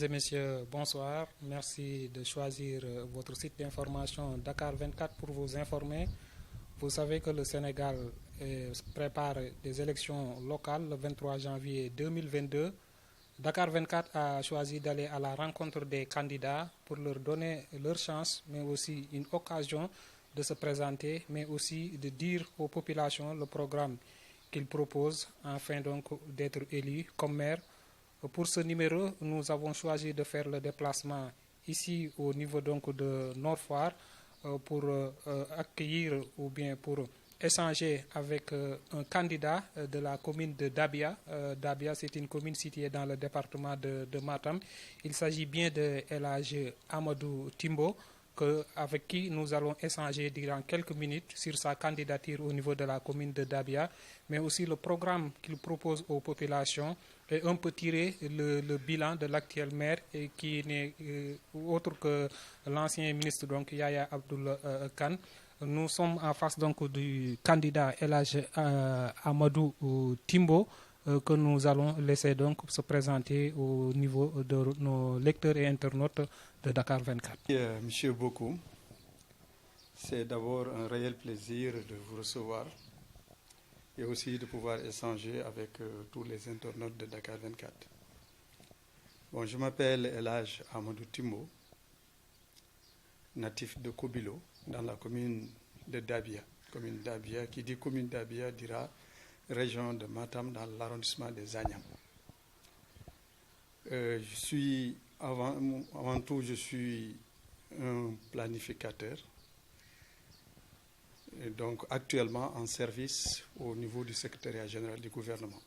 et messieurs, bonsoir. Merci de choisir votre site d'information Dakar 24 pour vous informer. Vous savez que le Sénégal prépare des élections locales le 23 janvier 2022. Dakar 24 a choisi d'aller à la rencontre des candidats pour leur donner leur chance, mais aussi une occasion de se présenter, mais aussi de dire aux populations le programme qu'ils proposent afin donc d'être élus comme maire. Pour ce numéro, nous avons choisi de faire le déplacement ici au niveau donc de Nord Foire pour accueillir ou bien pour échanger avec un candidat de la commune de Dabia. Dabia, c'est une commune située dans le département de Matam. Il s'agit bien de El Hadj Amadou Timbo, avec qui nous allons échanger durant quelques minutes sur sa candidature au niveau de la commune de Dabia, mais aussi le programme qu'il propose aux populations et un peu tirer le bilan de l'actuel maire et qui n'est autre que l'ancien ministre donc Yaya Abdoul Kane. Nous sommes en face donc du candidat El Hadj Amadou Timbo que nous allons laisser donc se présenter au niveau de nos lecteurs et internautes de Dakar 24. Monsieur beaucoup, c'est d'abord un réel plaisir de vous recevoir et aussi de pouvoir échanger avec tous les internautes de Dakar 24. Bon, je m'appelle El Hadj Amadou Timbo, natif de Kobilo, dans la commune de Dabia. Commune Dabia, qui dit commune Dabia dira région de Matam dans l'arrondissement des Agnam. Avant tout, je suis un planificateur, et donc actuellement en service au niveau du secrétariat général du gouvernement.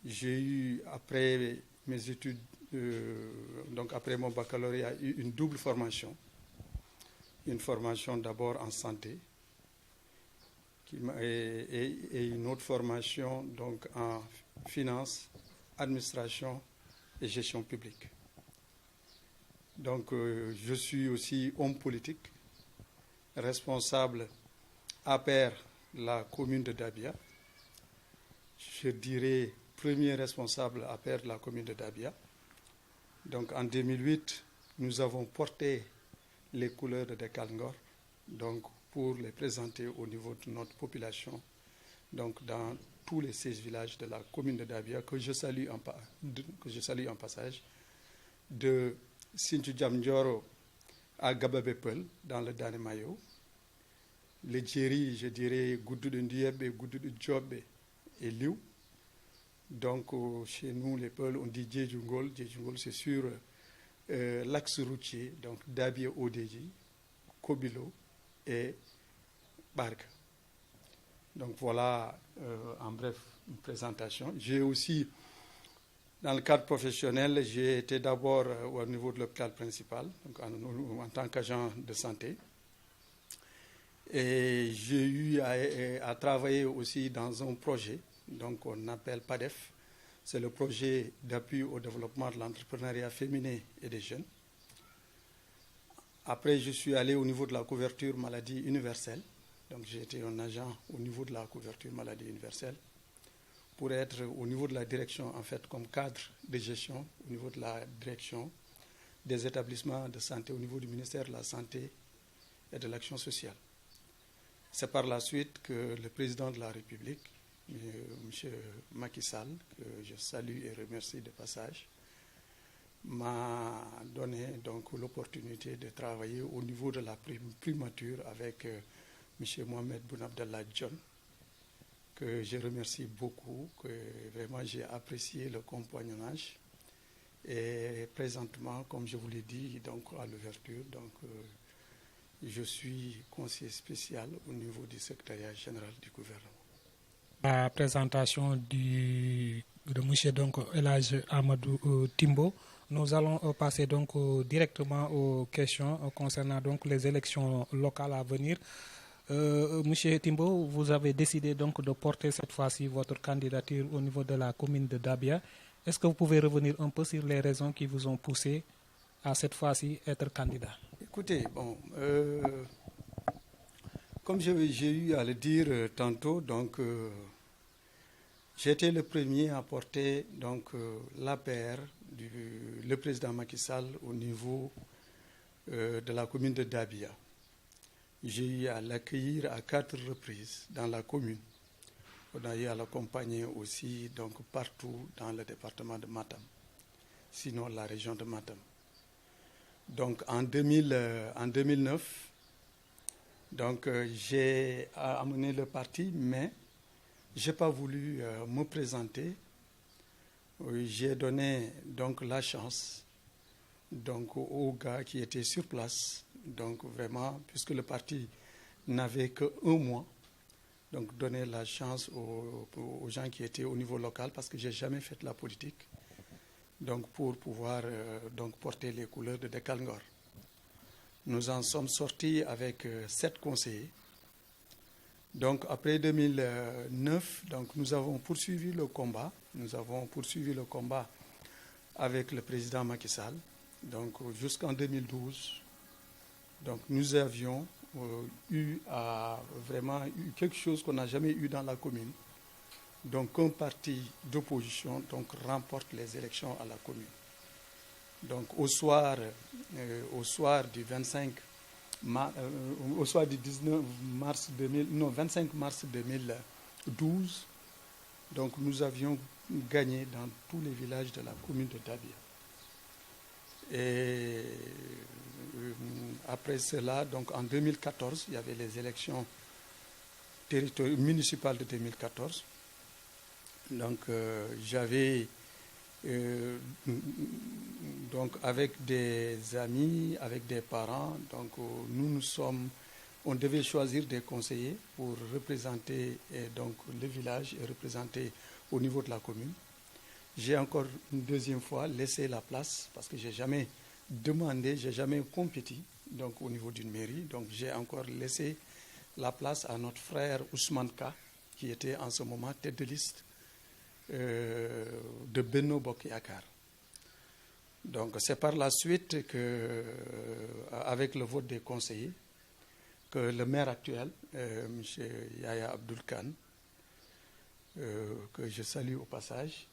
J'ai eu, après mes études, donc après mon baccalauréat, une double formation. Une formation d'abord en santé et une autre formation donc en finance, administration et gestion publique. Donc je suis aussi homme politique, responsable APR la commune de Dabia. Je dirais premier responsable APR de la commune de Dabia. Donc en 2008, nous avons porté les couleurs de Dekalngor, donc pour les présenter au niveau de notre population, donc dans tous les 16 villages de la commune de Dabia, que je salue en passage, de Sinthiou Diamnioro à Gababepel, dans le Danemayo, les Djeri, je dirais Goudou de Ndiebe, Goudou de Djobe et Liu. Donc chez nous, les Peuls, on dit Djedjungol. Djedjungol, c'est sur l'axe routier, donc Dabia Odeji, Kobilo et Barga. Donc voilà en bref une présentation. J'ai aussi, dans le cadre professionnel, j'ai été d'abord au niveau de l'hôpital principal, donc en tant qu'agent de santé. Et j'ai eu à travailler aussi dans un projet, donc on appelle PADEF. C'est le projet d'appui au développement de l'entrepreneuriat féminin et des jeunes. Après, je suis allé au niveau de la couverture maladie universelle. Donc, j'ai été un agent au niveau de la couverture maladie universelle pour être au niveau de la direction, en fait, comme cadre de gestion, au niveau de la direction des établissements de santé, au niveau du ministère de la Santé et de l'Action sociale. C'est par la suite que le président de la République, M. Macky Sall, que je salue et remercie de passage, m'a donné donc l'opportunité de travailler au niveau de la primature avec M. Mohamed Boun Abdallah Dionne, que je remercie beaucoup, que vraiment j'ai apprécié le compagnonnage. Et présentement, comme je vous l'ai dit donc à l'ouverture, donc je suis conseiller spécial au niveau du secrétariat général du gouvernement. La présentation de M. donc El Hadj Amadou Timbo. Nous allons passer donc directement aux questions concernant donc les élections locales à venir. Monsieur Timbo, vous avez décidé donc de porter cette fois-ci votre candidature au niveau de la commune de Dabia. Est-ce que vous pouvez revenir un peu sur les raisons qui vous ont poussé à cette fois-ci être candidat? Écoutez, bon, comme j'ai eu à le dire tantôt, donc j'ai été le premier à porter donc l'APR le président Macky Sall au niveau de la commune de Dabia. J'ai eu à l'accueillir à 4 reprises dans la commune. On a eu à l'accompagner aussi donc, partout dans le département de Matam, sinon la région de Matam. Donc en 2009, donc, j'ai amené le parti, mais je n'ai pas voulu me présenter. J'ai donné donc la chance donc, aux gars qui étaient sur place. Donc vraiment, puisque le parti n'avait qu'un mois, donc donner la chance aux gens qui étaient au niveau local, parce que je n'ai jamais fait la politique, donc pour pouvoir donc porter les couleurs de Dekalngor. Nous en sommes sortis avec 7 conseillers. Donc après 2009, donc, nous avons poursuivi le combat. Nous avons poursuivi le combat avec le président Macky Sall. Donc jusqu'en 2012, donc, nous avions vraiment eu quelque chose qu'on n'a jamais eu dans la commune. Donc un parti d'opposition donc, remporte les élections à la commune. Donc au soir du 25 au soir du 25 mars 2012, donc nous avions gagné dans tous les villages de la commune de Dabia. Et après cela, donc en 2014, il y avait les élections municipales de 2014. Donc j'avais donc avec des amis, avec des parents, donc on devait choisir des conseillers pour représenter donc le village et représenter au niveau de la commune. J'ai encore une deuxième fois laissé la place parce que j'ai jamais demandé, j'ai jamais compétit donc au niveau d'une mairie. Donc j'ai encore laissé la place à notre frère Ousmane Ka, qui était en ce moment tête de liste de Benno Bokk Yakaar. Donc c'est par la suite que, avec le vote des conseillers, que le maire actuel, M. Yaya Abdoul Kane, que je salue au passage,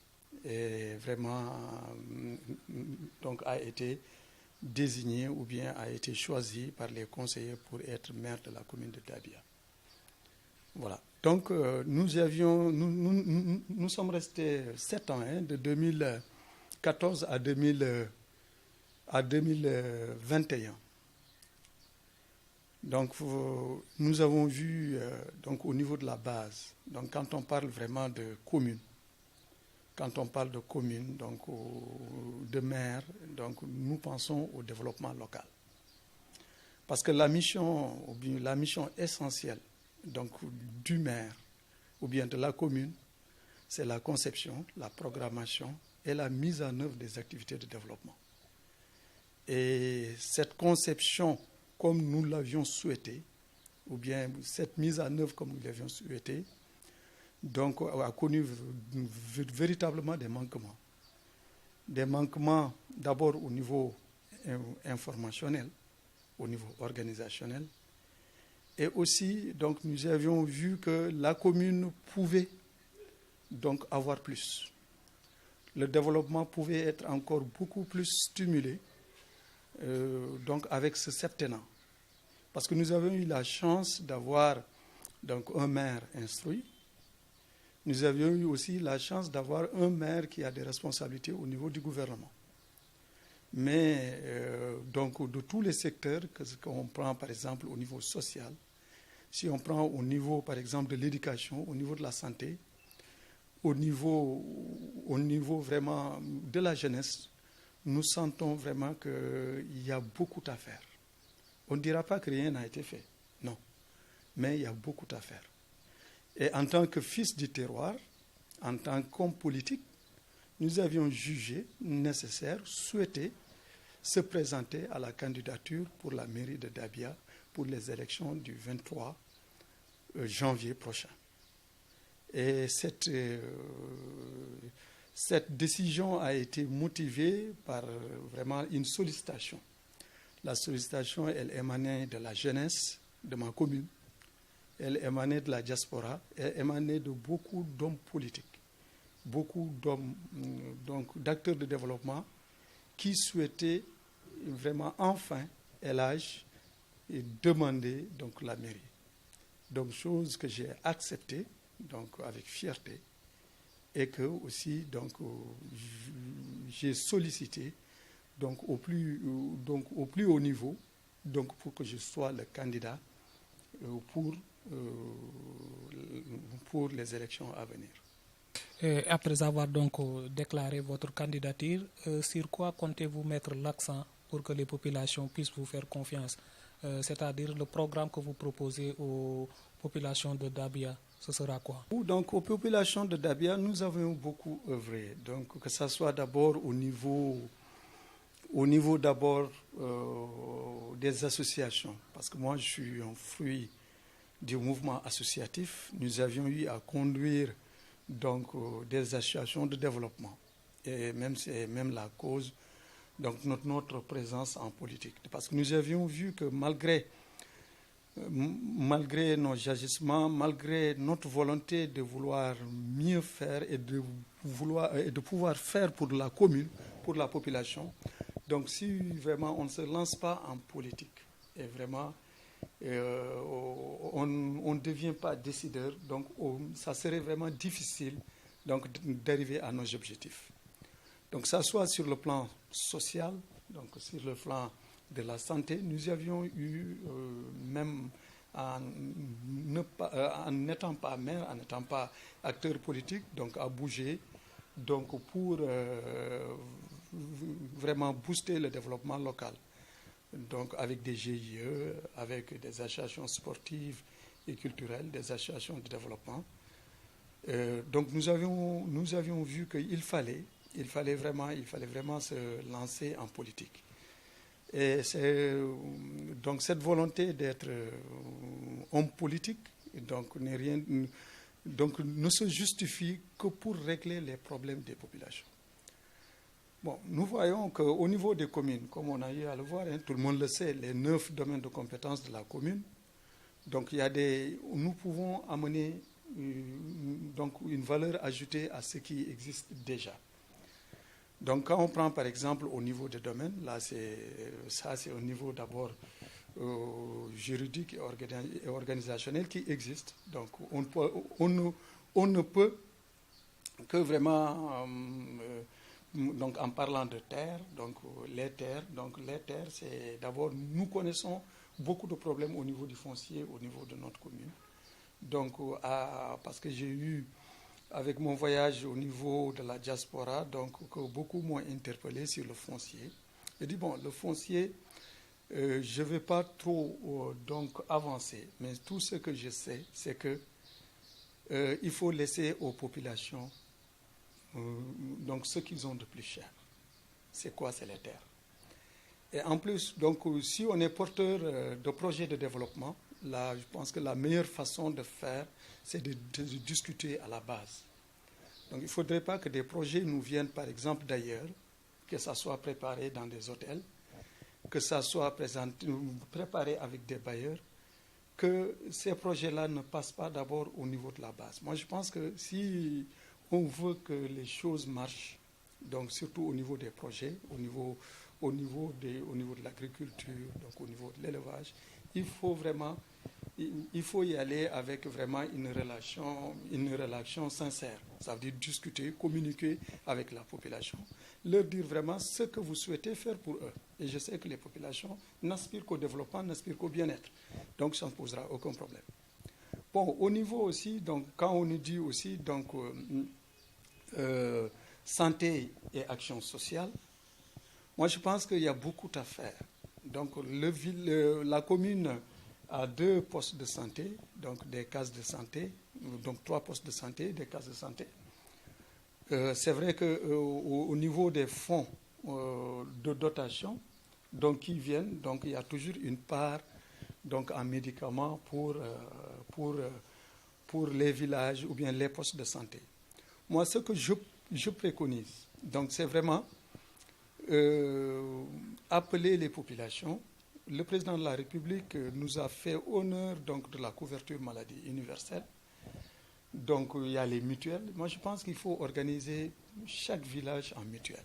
est vraiment donc a été désigné ou bien a été choisi par les conseillers pour être maire de la commune de Dabia. Voilà. Donc nous sommes restés 7 ans, de 2014 à 2021. Donc nous avons vu donc au niveau de la base, donc quand on parle vraiment de commune, quand on parle de commune, donc de maire, donc nous pensons au développement local. Parce que la mission essentielle donc, du maire ou bien de la commune, c'est la conception, la programmation et la mise en œuvre des activités de développement. Et cette conception, comme nous l'avions souhaité, ou bien cette mise en œuvre comme nous l'avions souhaité, donc a connu véritablement des manquements. Des manquements d'abord au niveau informationnel, au niveau organisationnel, et aussi donc nous avions vu que la commune pouvait donc avoir plus. Le développement pouvait être encore beaucoup plus stimulé donc avec ce septennat. Parce que nous avons eu la chance d'avoir donc un maire instruit. Nous avions eu aussi la chance d'avoir un maire qui a des responsabilités au niveau du gouvernement. Mais donc de tous les secteurs qu'on prend par exemple au niveau social, si on prend au niveau par exemple de l'éducation, au niveau de la santé, au niveau vraiment de la jeunesse, nous sentons vraiment qu'il y a beaucoup à faire. On ne dira pas que rien n'a été fait, non, mais il y a beaucoup à faire. Et en tant que fils du terroir, en tant qu'homme politique, nous avions jugé nécessaire, souhaité se présenter à la candidature pour la mairie de Dabia pour les élections du 23 janvier prochain. Et cette décision a été motivée par vraiment une sollicitation. La sollicitation, elle émanait de la jeunesse de ma commune, elle émanait de la diaspora, elle émanait de beaucoup d'hommes politiques, beaucoup d'hommes, donc d'acteurs de développement qui souhaitaient vraiment enfin, à l'âge, et demander donc la mairie. Donc chose que j'ai acceptée donc avec fierté et que aussi donc j'ai sollicité donc au plus haut niveau donc pour que je sois le candidat pour les élections à venir. Et après avoir donc déclaré votre candidature, sur quoi comptez-vous mettre l'accent pour que les populations puissent vous faire confiance, c'est-à-dire le programme que vous proposez aux populations de Dabia, ce sera quoi? Donc aux populations de Dabia, nous avons beaucoup œuvré, donc que ce soit d'abord au niveau d'abord des associations, parce que moi je suis un fruit du mouvement associatif. Nous avions eu à conduire donc des associations de développement, et même c'est même la cause donc notre présence en politique, parce que nous avions vu que malgré nos agissements, malgré notre volonté de vouloir mieux faire et de pouvoir faire pour la commune, pour la population, donc si vraiment on ne se lance pas en politique et vraiment on ne devient pas décideur, donc ça serait vraiment difficile donc d'arriver à nos objectifs. Donc ça soit sur le plan social, donc sur le plan de la santé, nous avions eu même en n'étant pas maire, en n'étant pas acteur politique, donc à bouger, donc pour vraiment booster le développement local. Donc avec des GIE, avec des associations sportives et culturelles, des associations de développement. Donc nous avions vu qu'il fallait vraiment se lancer en politique. Et donc cette volonté d'être homme politique donc ne se justifie que pour régler les problèmes des populations. Bon, nous voyons qu'au niveau des communes, comme on a eu à le voir, tout le monde le sait, les 9 domaines de compétences de la commune, donc nous pouvons amener donc une valeur ajoutée à ce qui existe déjà. Donc quand on prend par exemple au niveau des domaines, là c'est au niveau d'abord juridique et organisationnel qui existe. Donc on ne peut que vraiment donc en parlant de terre, donc les terres, c'est d'abord nous connaissons beaucoup de problèmes au niveau du foncier, au niveau de notre commune. Donc parce que j'ai eu avec mon voyage au niveau de la diaspora, donc que beaucoup m'ont interpellé sur le foncier. J'ai dit bon, le foncier, je ne vais pas trop donc avancer, mais tout ce que je sais, c'est que il faut laisser aux populations donc ce qu'ils ont de plus cher. C'est quoi? C'est les terres. Et en plus, donc si on est porteur de projets de développement, là, je pense que la meilleure façon de faire, c'est de discuter à la base. Donc il ne faudrait pas que des projets nous viennent, par exemple, d'ailleurs, que ça soit préparé dans des hôtels, que ça soit préparé avec des bailleurs, que ces projets-là ne passent pas d'abord au niveau de la base. Moi, je pense que si on veut que les choses marchent, donc surtout au niveau des projets, au niveau de l'agriculture, donc au niveau de l'élevage, il faut y aller avec vraiment une relation sincère. Ça veut dire discuter, communiquer avec la population, leur dire vraiment ce que vous souhaitez faire pour eux. Et je sais que les populations n'aspirent qu'au développement, n'aspirent qu'au bien-être. Donc ça ne posera aucun problème. Bon, au niveau aussi, donc quand on nous dit aussi donc santé et action sociale, moi je pense qu'il y a beaucoup à faire. Donc la commune a 2 postes de santé, donc des cases de santé, donc 3 postes de santé, des cases de santé. C'est vrai qu'au niveau des fonds de dotation, donc qui viennent, donc il y a toujours une part donc en médicaments pour les villages ou bien les postes de santé. Moi, ce que je préconise, donc c'est vraiment appeler les populations. Le président de la République nous a fait honneur donc de la couverture maladie universelle. Donc, il y a les mutuelles. Moi, je pense qu'il faut organiser chaque village en mutuelle.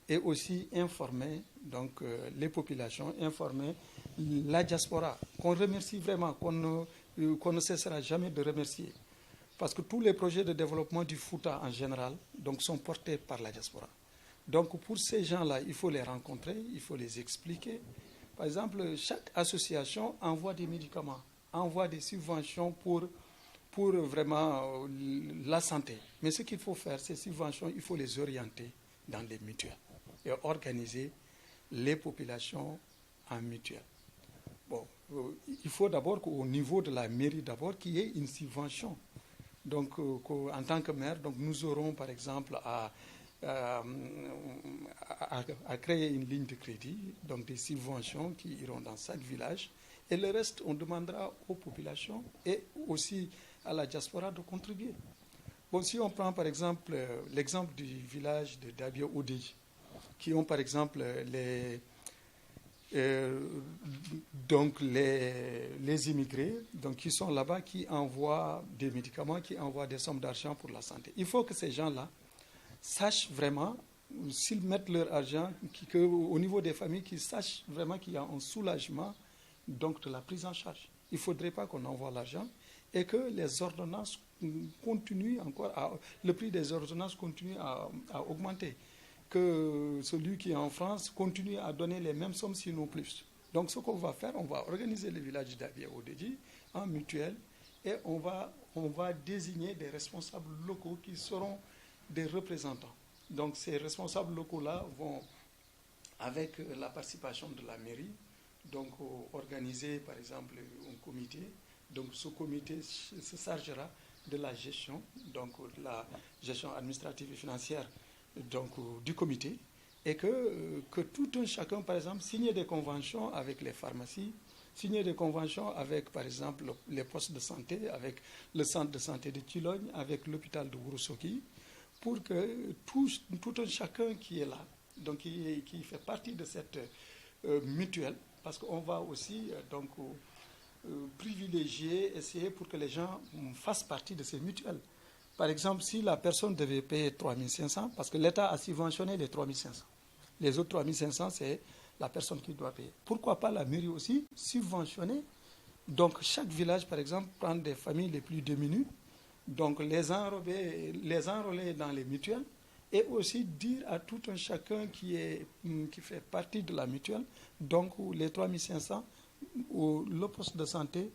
Et aussi informer donc, les populations, informer la diaspora, qu'on remercie vraiment, qu'on ne cessera jamais de remercier. Parce que tous les projets de développement du Fouta en général donc, sont portés par la diaspora. Donc pour ces gens-là, il faut les rencontrer, il faut les expliquer. Par exemple, chaque association envoie des médicaments, envoie des subventions pour vraiment la santé. Mais ce qu'il faut faire, ces subventions, il faut les orienter dans les mutuelles et organiser les populations en mutuelle. Bon, il faut d'abord qu'au niveau de la mairie, d'abord qu'il y ait une subvention. Donc, en tant que maire, donc, nous aurons par exemple à créer une ligne de crédit, donc des subventions qui iront dans chaque village. Et le reste, on demandera aux populations et aussi à la diaspora de contribuer. Bon, si on prend par exemple l'exemple du village de Dabio-Odeji, qui ont par exemple donc les immigrés donc qui sont là-bas, qui envoient des médicaments, qui envoient des sommes d'argent pour la santé. Il faut que ces gens-là sachent vraiment, s'ils mettent leur argent, au niveau des familles, qu'ils sachent vraiment qu'il y a un soulagement donc, de la prise en charge. Il ne faudrait pas qu'on envoie l'argent et que les ordonnances continuent encore, le prix des ordonnances continue à augmenter. Que celui qui est en France continue à donner les mêmes sommes, sinon plus. Donc ce qu'on va faire, on va organiser le village d'Abia-Odeji en mutuelle et on va désigner des responsables locaux qui seront des représentants. Donc ces responsables locaux-là vont, avec la participation de la mairie, donc organiser par exemple un comité. Donc ce comité se chargera de la gestion, donc de la gestion administrative et financière donc, du comité, et que tout un chacun, par exemple, signe des conventions avec les pharmacies, signer des conventions avec, par exemple, les postes de santé, avec le centre de santé de Tilogne, avec l'hôpital de Wurusoki, pour que tout un chacun qui est là, donc qui fait partie de cette mutuelle, parce qu'on va aussi donc privilégier, essayer pour que les gens fassent partie de ces mutuelles. Par exemple, si la personne devait payer 3 500, parce que l'État a subventionné les 3 500. Les autres 3 500, c'est la personne qui doit payer. Pourquoi pas la mairie aussi subventionner? Donc, chaque village, par exemple, prendre des familles les plus démunies, donc les enrôler dans les mutuelles, et aussi dire à tout un chacun qui fait partie de la mutuelle, donc les 3 500, le poste de santé,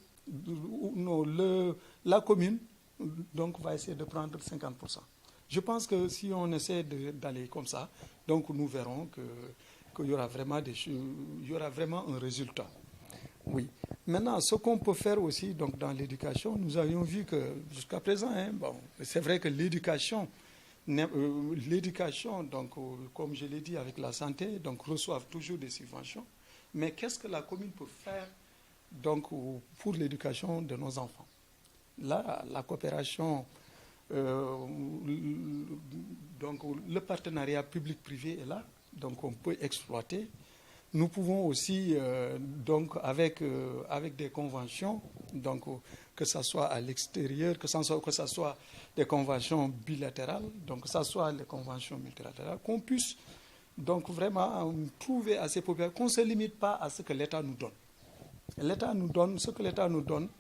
la commune, donc va essayer de prendre 50%. Je pense que si on essaie d'aller comme ça, donc nous verrons qu'il y aura vraiment un résultat. Oui. Maintenant, ce qu'on peut faire aussi donc, dans l'éducation, nous avions vu que jusqu'à présent, bon, c'est vrai que l'éducation, donc, comme je l'ai dit avec la santé, donc reçoivent toujours des subventions. Mais qu'est-ce que la commune peut faire donc, pour l'éducation de nos enfants? Là, la coopération, donc le partenariat public-privé est là, donc on peut exploiter. Nous pouvons aussi, donc avec des conventions, donc que ce soit à l'extérieur, que ce soit des conventions bilatérales, donc que ce soit les conventions multilatérales, qu'on puisse donc vraiment trouver à ces populations, qu'on ne se limite pas à ce que l'État nous donne. Ce que l'État nous donne,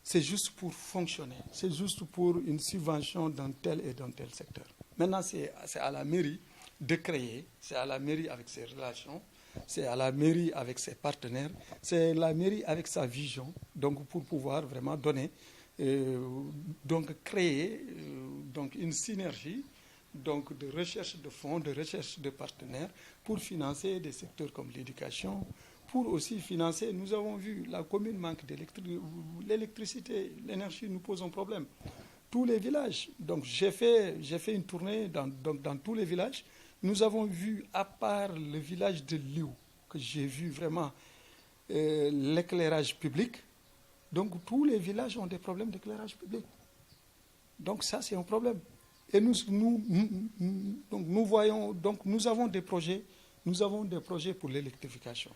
c'est juste pour fonctionner, c'est juste pour une subvention dans tel et dans tel secteur. Maintenant, c'est à la mairie de créer, c'est à la mairie avec ses relations, c'est à la mairie avec ses partenaires, c'est la mairie avec sa vision, donc pour pouvoir vraiment donner, donc créer donc une synergie donc de recherche de fonds, de recherche de partenaires pour financer des secteurs comme l'éducation, pour aussi financer, nous avons vu, la commune manque l'électricité, l'énergie nous pose un problème. Tous les villages, donc j'ai fait une tournée dans tous les villages, nous avons vu, à part le village de Liu, que j'ai vu vraiment l'éclairage public, donc tous les villages ont des problèmes d'éclairage public. Donc ça, c'est un problème. Et nous voyons, donc nous avons des projets pour l'électrification.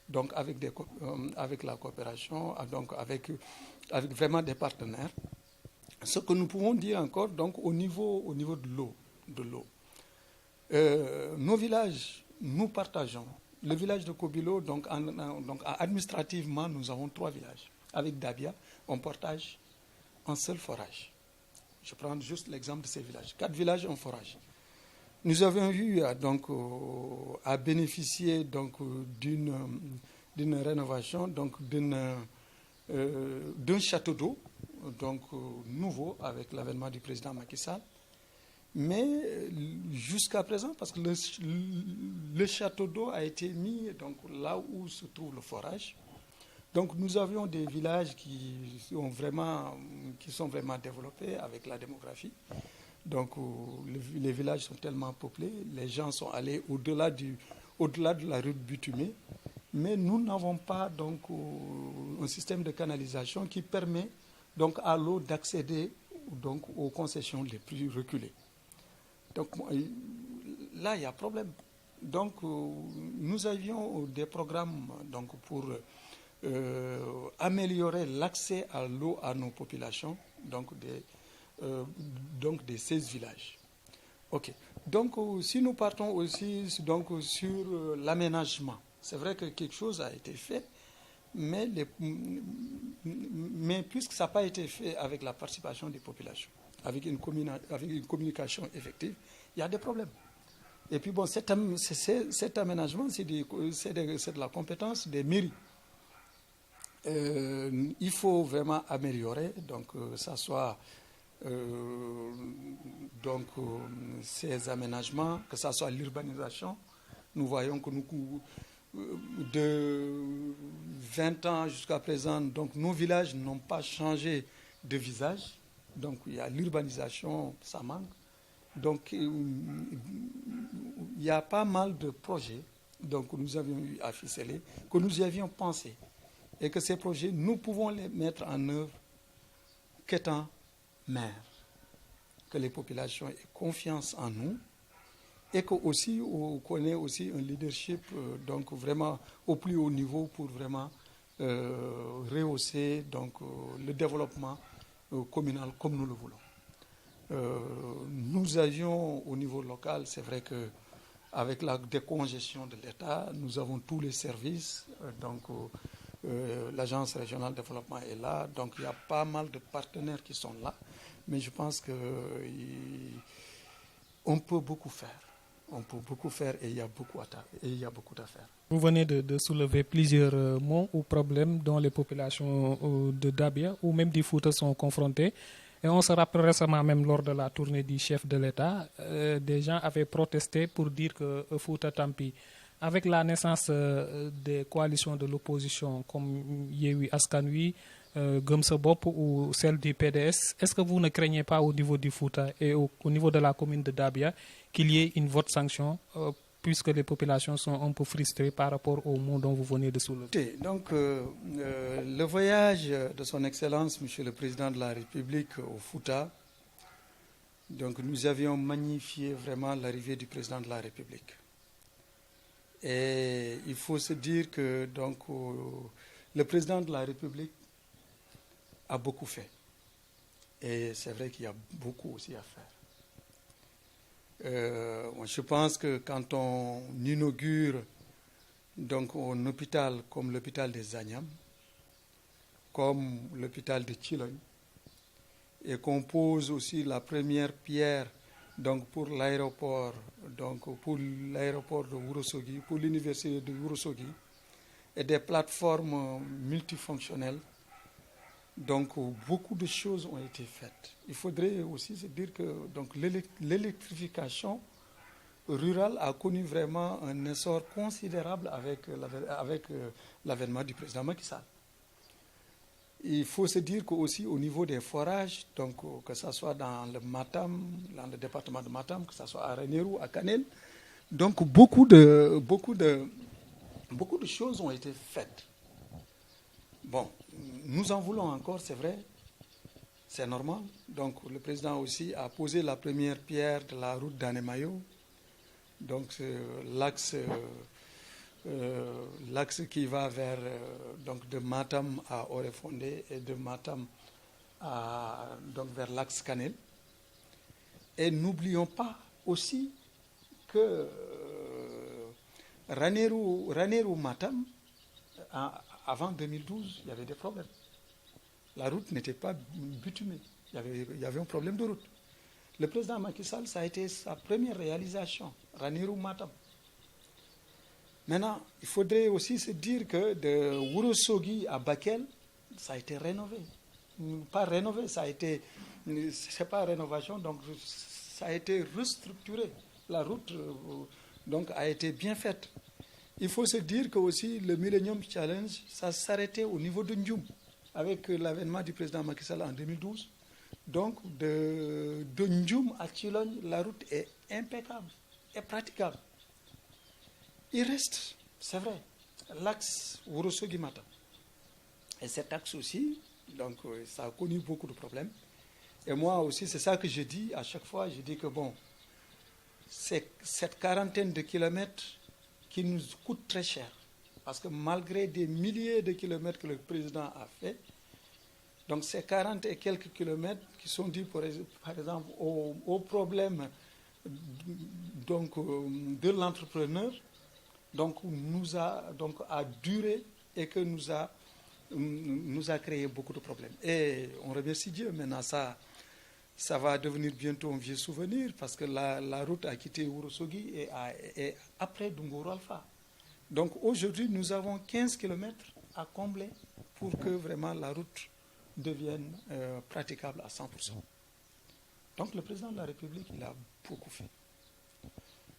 Donc avec la coopération, donc avec vraiment des partenaires. ce que nous pouvons dire encore, donc, au niveau de l'eau, nos villages, nous partageons. Le village de Kobilo, donc administrativement, nous avons 3 villages. Avec Dabia, on partage un seul forage. Je prends juste l'exemple de ces villages. 4 villages, un forage. Nous avons eu donc à bénéficier donc d'une rénovation, donc d'un château d'eau, donc nouveau avec l'avènement du président Macky Sall. Mais jusqu'à présent, parce que le château d'eau a été mis donc là où se trouve le forage. Donc nous avions des villages qui sont vraiment développés avec la démographie. Donc les villages sont tellement peuplés, les gens sont allés au-delà de la rue bitumée, mais nous n'avons pas donc un système de canalisation qui permet donc à l'eau d'accéder donc aux concessions les plus reculées. Donc là il y a problème. Donc nous avions des programmes donc pour améliorer l'accès à l'eau à nos populations, donc des 16 villages. Ok. Donc, si nous partons aussi donc, sur l'aménagement, c'est vrai que quelque chose a été fait, mais puisque ça n'a pas été fait avec la participation des populations, avec une communication effective, il y a des problèmes. Et puis, bon, cet aménagement, c'est de la compétence des mairies. Il faut vraiment améliorer, donc ça soit ces aménagements, que ce soit l'urbanisation. Nous voyons que de 20 ans jusqu'à présent, donc nos villages n'ont pas changé de visage. Donc il y a l'urbanisation, ça manque. Donc il y a pas mal de projets donc, que nous avions eu à ficeler, que nous y avions pensé. Et que ces projets, nous pouvons les mettre en œuvre qu'étant maire, que les populations aient confiance en nous et qu'on ait aussi un leadership donc vraiment au plus haut niveau pour vraiment rehausser donc, le développement communal comme nous le voulons. Nous avions au niveau local, c'est vrai qu'avec la décongestion de l'État, nous avons tous les services, l'Agence régionale de développement est là, donc il y a pas mal de partenaires qui sont là, mais je pense qu'on peut beaucoup faire. On peut beaucoup faire et il y a beaucoup à faire. Vous venez de soulever plusieurs mots ou problèmes dont les populations de Dabia ou même du Fouta sont confrontées. Et on se rappelle récemment, même lors de la tournée du chef de l'État, des gens avaient protesté pour dire que Fouta Tampi, avec la naissance des coalitions de l'opposition comme Yewwi Askan Wi, Gëm Sa Bopp ou celle du PDS, est-ce que vous ne craignez pas au niveau du Fouta et au niveau de la commune de Dabia qu'il y ait une vote sanction puisque les populations sont un peu frustrées par rapport aux mots dont vous venez de soulever? Donc, le voyage de son Excellence, Monsieur le Président de la République au Fouta, donc nous avions magnifié vraiment l'arrivée du Président de la République. Et il faut se dire que donc, le Président de la République a beaucoup fait. Et c'est vrai qu'il y a beaucoup aussi à faire. Je pense que quand on inaugure donc, un hôpital comme l'hôpital des Agnam, comme l'hôpital de Chilogne, et qu'on pose aussi la première pierre donc, pour l'aéroport de Ourossogui, pour l'université de Ourossogui, et des plateformes multifonctionnelles. Donc, beaucoup de choses ont été faites. Il faudrait aussi se dire que donc, l'électrification rurale a connu vraiment un essor considérable avec l'avènement du président Macky Sall. Il faut se dire qu'aussi au niveau des forages, donc, que ce soit dans le Matam, dans le département de Matam, que ce soit à Ranérou, à Kanel, donc beaucoup de choses ont été faites. Bon, nous en voulons encore, c'est vrai, c'est normal. Donc le président aussi a posé la première pierre de la route d'Anemayo, donc l'axe qui va vers donc de Matam à Oréfondé et de Matam donc vers l'axe Canel. Et n'oublions pas aussi que Ranérou Matam, avant 2012, il y avait des problèmes. La route n'était pas bitumée. Il y avait un problème de route. Le président Macky Sall, ça a été sa première réalisation, Ranérou Matam. Maintenant, il faudrait aussi se dire que de Ourossogui à Bakel, ça a été rénové. Pas rénové, c'est pas rénovation, donc ça a été restructuré. La route donc a été bien faite. Il faut se dire que aussi le Millennium Challenge, ça s'arrêtait au niveau de Ndioum, avec l'avènement du président Macky Sall en 2012. Donc de Ndioum à Chilogne, la route est impeccable, est praticable. Il reste, c'est vrai, l'axe Ourossogui-Matam. Et cet axe aussi, donc ça a connu beaucoup de problèmes. Et moi aussi, c'est ça que je dis à chaque fois. Je dis que bon, c'est cette quarantaine de kilomètres qui nous coûte très cher. Parce que malgré des milliers de kilomètres que le président a fait, donc ces 40 et quelques kilomètres qui sont dus par exemple au problème donc, de l'entrepreneur, donc a duré et que nous a créé beaucoup de problèmes. Et on remercie Dieu. Maintenant, ça va devenir bientôt un vieux souvenir parce que la route a quitté Ourossogui et après Dungoro Alpha. Donc aujourd'hui, nous avons 15 kilomètres à combler pour que vraiment la route devienne praticable à 100%. Donc le président de la République, il a beaucoup fait.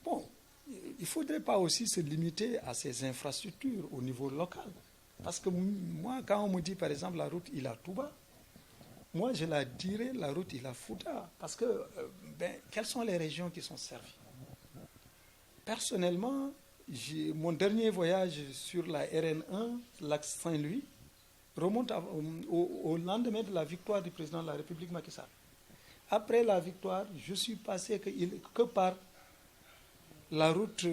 Bon, il ne faudrait pas aussi se limiter à ces infrastructures au niveau local. Parce que moi, quand on me dit par exemple la route Ila-Touba, moi je la dirais la route Ila-Fouta. Parce que, quelles sont les régions qui sont servies? Personnellement, mon dernier voyage sur la RN1, l'axe Saint-Louis, remonte au lendemain de la victoire du président de la République Macky Sall. Après la victoire, je suis passé que par la route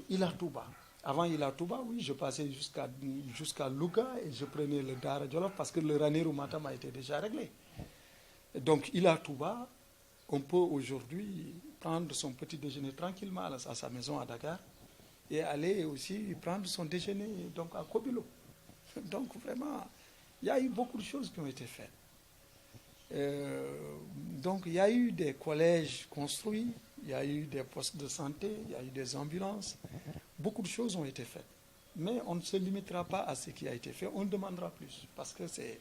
Ila-Touba. Avant Ila-Touba, oui, je passais jusqu'à Louga et je prenais le Dara Djolof parce que le Ranérou Matam a été déjà réglé. Donc Ila-Touba, on peut aujourd'hui prendre son petit déjeuner tranquillement à sa maison à Dakar et aller aussi prendre son déjeuner donc à Kobilo. Donc vraiment, il y a eu beaucoup de choses qui ont été faites. Donc il y a eu des collèges construits, il y a eu des postes de santé, il y a eu des ambulances. Beaucoup de choses ont été faites. Mais on ne se limitera pas à ce qui a été fait, on demandera plus. Parce que c'est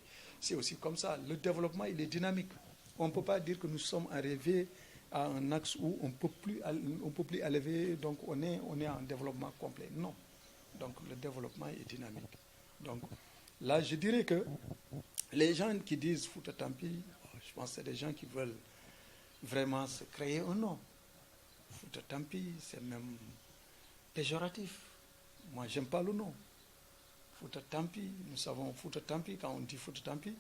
aussi comme ça. Le développement, il est dynamique. On ne peut pas dire que nous sommes arrivés à un axe où on ne peut plus élever, donc on est en développement complet. Non. Donc le développement est dynamique. Donc là, je dirais que les gens qui disent Fouta Tampi, je pense que c'est des gens qui veulent vraiment se créer un nom. Fouta Tampi, c'est même péjoratif. Moi, j'aime pas le nom. Fouta Tampi, nous savons Fouta Tampi, quand on dit Fouta Tampi,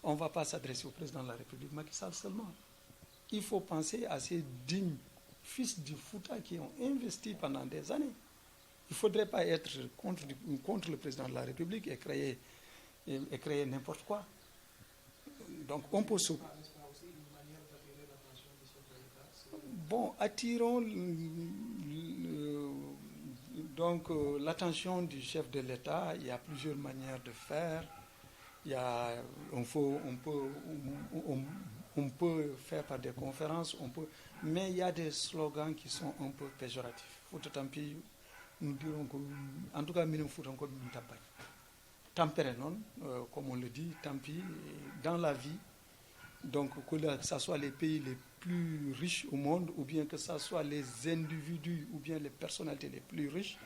on ne va pas s'adresser au président de la République Macky Sall seulement. Il faut penser à ces dignes fils du Fouta qui ont investi pendant des années. Il ne faudrait pas être contre le président de la République et créer n'importe quoi. Donc on peut se... Bon, attirons l'attention du chef de l'État. Il y a plusieurs manières de faire. On peut faire par des conférences, mais il y a des slogans qui sont un peu péjoratifs. Fouta Tampi, nous dirons que, en tout cas, nous faisons encore une tampagne. Tempéré, non, comme on le dit, Tampi, dans la vie, donc que ce soit les pays les plus riches au monde, ou bien que ce soit les individus, ou bien les personnalités les plus riches,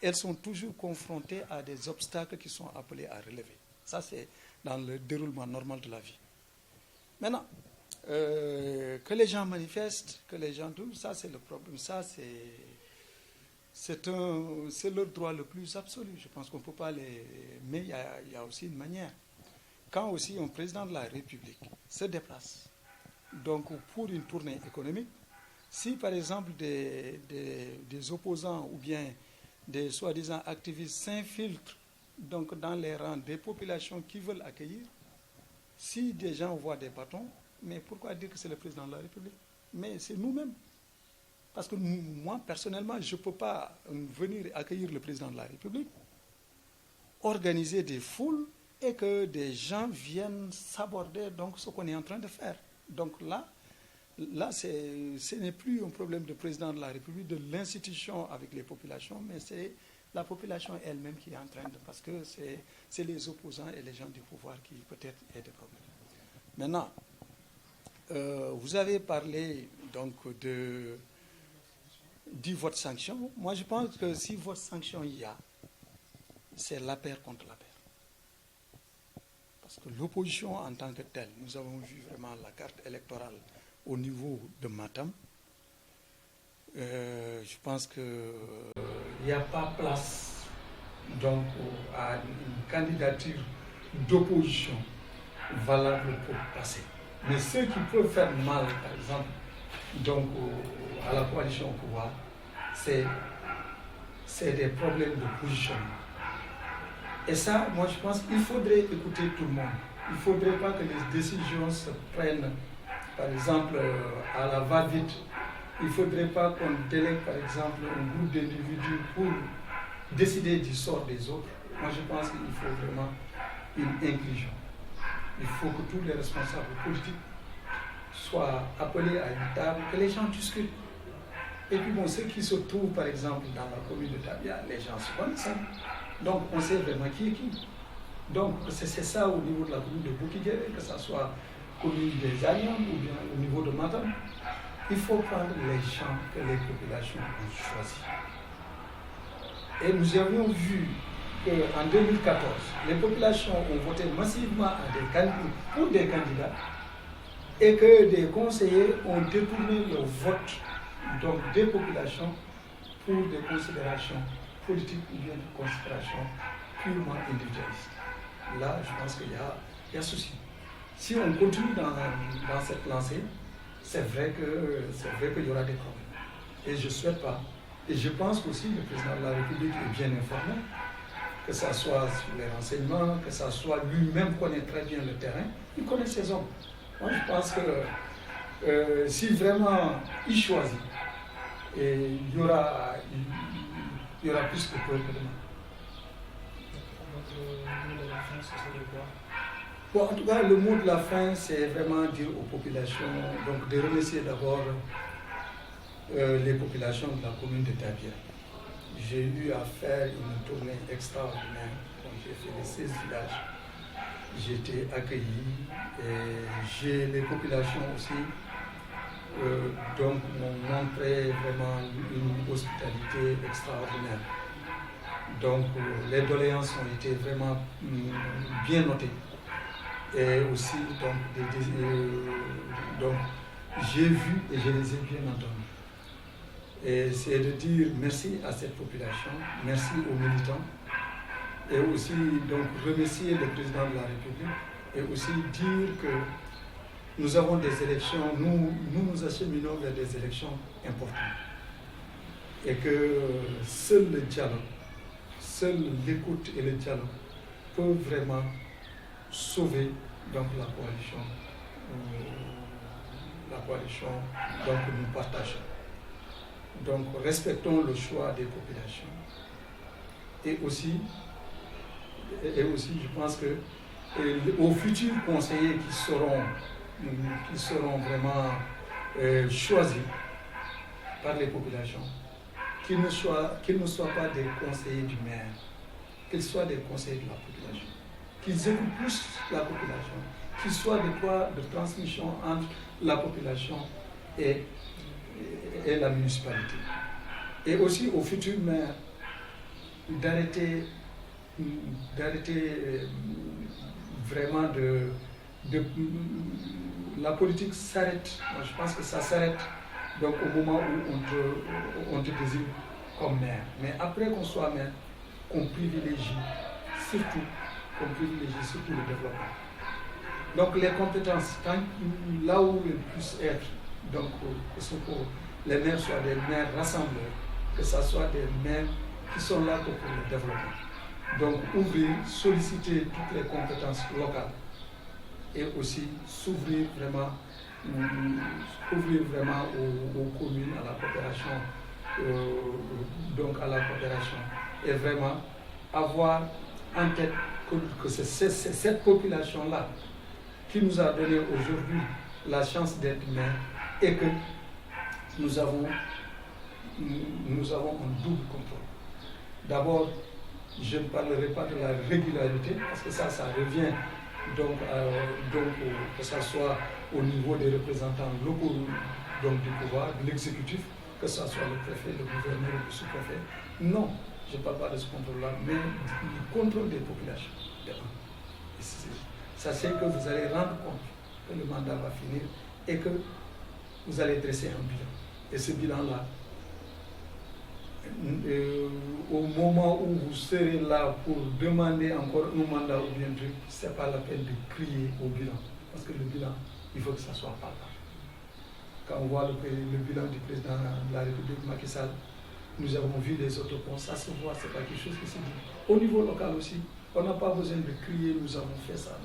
elles sont toujours confrontées à des obstacles qui sont appelés à relever. Ça, c'est dans le déroulement normal de la vie. Maintenant, que les gens manifestent, que les gens... Ça, c'est le problème. Ça, c'est leur droit le plus absolu. Je pense qu'on ne peut pas les... Mais il y a aussi une manière. Quand aussi un président de la République se déplace, donc pour une tournée économique, si par exemple des opposants ou bien des soi-disant activistes s'infiltrent donc dans les rangs des populations qui veulent accueillir, Si des gens voient des bâtons, mais pourquoi dire que c'est le président de la République? Mais c'est nous-mêmes. Parce que moi, personnellement, je ne peux pas venir accueillir le président de la République, organiser des foules et que des gens viennent s'aborder donc ce qu'on est en train de faire. Donc là ce n'est plus un problème de président de la République, de l'institution avec les populations, mais c'est la population elle-même qui est en train de... Parce que c'est les opposants et les gens du pouvoir qui peut-être aient des problèmes. Maintenant, vous avez parlé donc du vote sanction. Moi, je pense que si vote sanction il y a, c'est la paire contre la paire. Parce que l'opposition en tant que telle, nous avons vu vraiment la carte électorale au niveau de Matam. Je pense qu'il n'y a pas place donc à une candidature d'opposition valable pour passer. Mais ceux qui peuvent faire mal, par exemple, donc à la coalition au pouvoir, c'est des problèmes de positionnement. Et ça, moi je pense qu'il faudrait écouter tout le monde. Il ne faudrait pas que les décisions se prennent, par exemple, à la va-vite. Il ne faudrait pas qu'on délègue, par exemple, un groupe d'individus pour décider du sort des autres. Moi je pense qu'il faut vraiment une inclusion. Il faut que tous les responsables politiques soient appelés à une table, que les gens discutent. Et puis bon, ceux qui se trouvent par exemple dans la commune de Tabia, les gens se connaissent. Donc on sait vraiment qui est qui. Donc c'est ça au niveau de la commune de Boukiguéré, que ce soit commune des Agnam ou bien au niveau de Matam. Il faut prendre les gens que les populations ont choisis. Et nous avions vu qu'en 2014, les populations ont voté massivement pour des candidats et que des conseillers ont détourné le vote donc, des populations pour des considérations politiques ou bien des considérations purement individualistes. Là, je pense qu'il y a souci. Si on continue dans cette lancée, c'est vrai qu'il y aura des problèmes. Et je ne souhaite pas. Et je pense qu'aussi le président de la République est bien informé, que ce soit sur les renseignements, que ce soit lui-même connaît très bien le terrain, il connaît ses hommes. Moi, je pense que si vraiment il choisit, et il y aura plus de peur que demain. Bon, en tout cas, le mot de la fin, c'est vraiment dire aux populations, donc de remercier d'abord les populations de la commune de Tabia. J'ai eu à faire une tournée extraordinaire, donc j'ai fait les 16 villages. J'ai été accueilli et les populations aussi donc m'ont montré vraiment une hospitalité extraordinaire. Donc les doléances ont été vraiment bien notées. Et aussi, donc j'ai vu et je les ai bien entendus. Et c'est de dire merci à cette population, merci aux militants, et aussi donc remercier le président de la République, et aussi dire que nous avons des élections, nous acheminons vers des élections importantes. Et que seul le dialogue, seule l'écoute et le dialogue peuvent vraiment sauver donc la coalition donc, que nous partageons. Donc respectons le choix des populations. Et aussi je pense que aux futurs conseillers qui seront vraiment choisis par les populations, qu'ils ne soient pas des conseillers du maire, qu'ils soient des conseillers de la population, qu'ils écoutent plus la population, qu'ils soient des poids de transmission entre la population et la municipalité. Et aussi aux futurs maires d'arrêter vraiment la politique s'arrête. Moi, je pense que ça s'arrête donc au moment où on te désigne comme maire. Mais après qu'on soit maire, qu'on privilégie surtout le développement. Donc les compétences, là où elles puissent être, donc que les maires soient des maires rassembleurs, que ce soit des maires qui sont là pour le développement. Donc ouvrir, solliciter toutes les compétences locales et aussi s'ouvrir vraiment, aux communes, à la coopération, donc à la coopération, et vraiment avoir en tête que c'est cette population-là qui nous a donné aujourd'hui la chance d'être maire et que nous avons un double contrôle. D'abord, je ne parlerai pas de la régularité, parce que ça revient donc que ce soit au niveau des représentants locaux donc du pouvoir, de l'exécutif, que ce soit le préfet, le gouverneur ou le sous-préfet. Non, je ne parle pas de ce contrôle-là, mais du contrôle des populations. Ça, c'est que vous allez rendre compte que le mandat va finir et que vous allez dresser un bilan. Et ce bilan-là, au moment où vous serez là pour demander encore un mandat ou bien truc, ce n'est pas la peine de crier au bilan. Parce que le bilan, il faut que ça soit palpable. Quand on voit le bilan du président de la République, Macky Sall, nous avons vu les autoponts, ça se voit, ce n'est pas quelque chose qui se dit. Au niveau local aussi, on n'a pas besoin de crier, nous avons fait ça,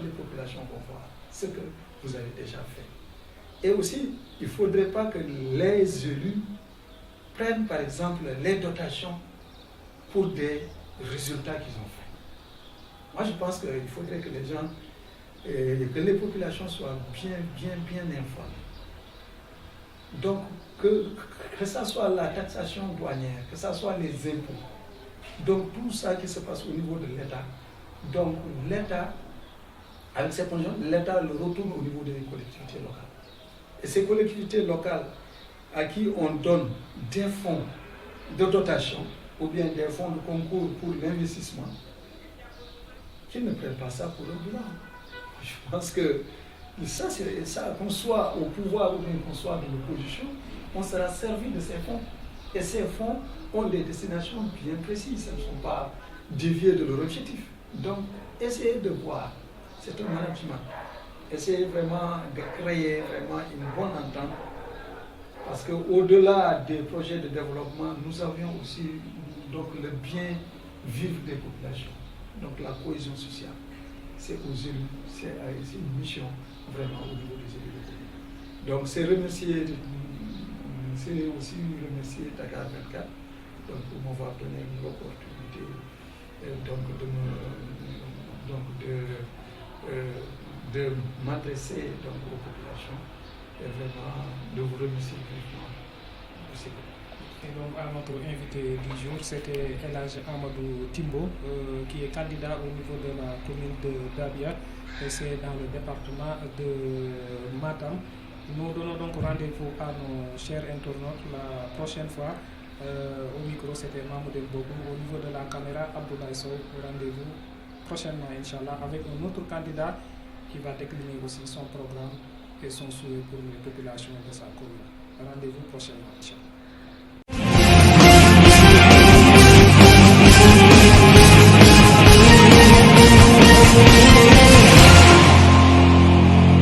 les populations vont voir ce que vous avez déjà fait. Et aussi, il ne faudrait pas que les élus prennent par exemple les dotations pour des résultats qu'ils ont faits. Moi je pense qu'il faudrait que les gens, que les populations soient bien informées. Donc que ce soit la taxation douanière, que ce soit les impôts, donc tout ça qui se passe au niveau de l'État, donc l'État, avec ces conditions, l'État le retourne au niveau des collectivités locales. Et ces collectivités locales à qui on donne des fonds de dotation ou bien des fonds de concours pour l'investissement, qu'ils ne prennent pas ça pour le bilan. Je pense que ça, c'est ça, qu'on soit au pouvoir ou bien qu'on soit dans l'opposition, on sera servi de ces fonds. Et ces fonds ont des destinations bien précises, elles ne sont pas déviées de leur objectif. Donc, essayez de voir, c'est un management. Essayez vraiment de créer vraiment une bonne entente. Parce qu'au-delà des projets de développement, nous avions aussi donc, le bien vivre des populations, donc la cohésion sociale. C'est aux élus, c'est une mission vraiment au niveau des élus. Donc c'est aussi remercier Dakar 24 donc, pour m'avoir donné l'opportunité de m'adresser aux populations. Et vraiment de vous remercier vivement. Merci beaucoup. Et donc à notre invité du jour, c'était El Hadj Amadou Timbo, qui est candidat au niveau de la commune de Dabia, et c'est dans le département de Matam. Nous donnons donc rendez-vous à nos chers internautes la prochaine fois. Au micro, c'était Mamoudou Bokou. Au niveau de la caméra, Abdoulaye Sow. Rendez-vous prochainement, Inch'Allah, avec un autre candidat qui va décliner aussi son programme et son souhait pour les populations de sa commune. Rendez-vous prochainement, Inch'Allah.